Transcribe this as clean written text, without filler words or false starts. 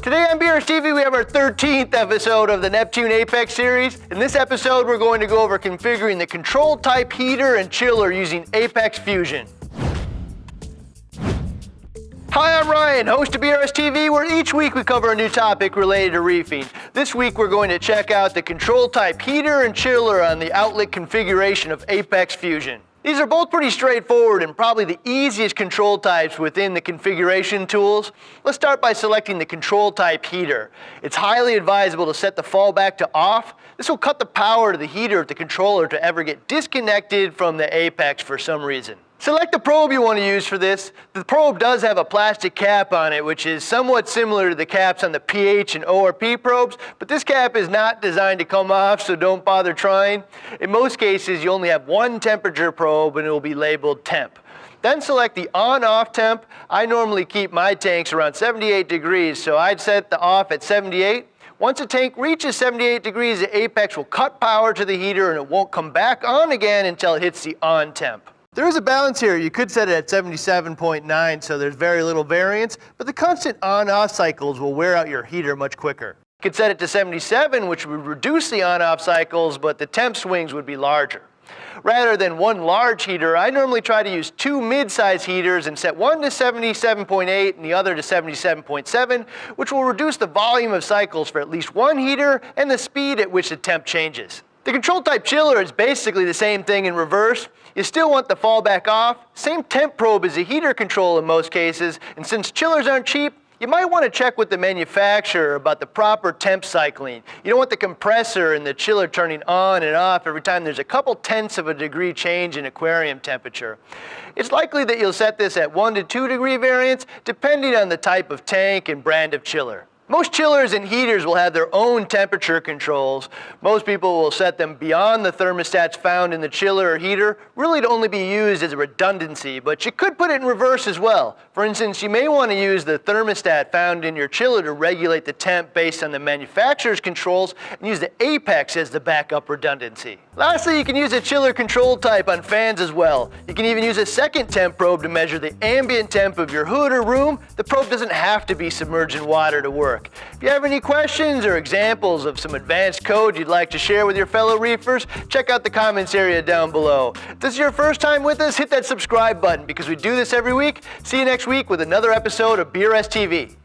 Today on BRStv we have our 13th episode of the Neptune Apex series. In this episode we're going to go over configuring the control type heater and chiller using Apex Fusion. Hi, I'm Ryan, host of BRStv, where each week we cover a new topic related to reefing. This week we're going to check out the control type heater and chiller on the outlet configuration of Apex Fusion. These are both pretty straightforward and probably the easiest control types within the configuration tools. Let's start by selecting the control type heater. It's highly advisable to set the fallback to off. This will cut the power to the heater if the controller to ever get disconnected from the Apex for some reason. Select the probe you want to use for this. The probe does have a plastic cap on it, which is somewhat similar to the caps on the pH and ORP probes, but this cap is not designed to come off, so don't bother trying. In most cases, you only have one temperature probe and it will be labeled Temp. Then select the on-off temp. I normally keep my tanks around 78 degrees, so I'd set the off at 78. Once a tank reaches 78 degrees, the Apex will cut power to the heater and it won't come back on again until it hits the on temp. There is a balance here. You could set it at 77.9, so there's very little variance, but the constant on-off cycles will wear out your heater much quicker. You could set it to 77, which would reduce the on-off cycles, but the temp swings would be larger. Rather than one large heater, I normally try to use two mid-size heaters and set one to 77.8 and the other to 77.7, which will reduce the volume of cycles for at least one heater and the speed at which the temp changes. The control type chiller is basically the same thing in reverse. You still want the fallback off. Same temp probe as a heater control in most cases, and since chillers aren't cheap, you might want to check with the manufacturer about the proper temp cycling. You don't want the compressor and the chiller turning on and off every time there's a couple tenths of a degree change in aquarium temperature. It's likely that you'll set this at 1 to 2 degree variance depending on the type of tank and brand of chiller. Most chillers and heaters will have their own temperature controls. Most people will set them beyond the thermostats found in the chiller or heater, really to only be used as a redundancy, but you could put it in reverse as well. For instance, you may want to use the thermostat found in your chiller to regulate the temp based on the manufacturer's controls and use the Apex as the backup redundancy. Lastly, you can use a chiller control type on fans as well. You can even use a second temp probe to measure the ambient temp of your hood or room. The probe doesn't have to be submerged in water to work. If you have any questions or examples of some advanced code you'd like to share with your fellow reefers, check out the comments area down below. If this is your first time with us, hit that subscribe button because we do this every week. See you next week with another episode of BRStv.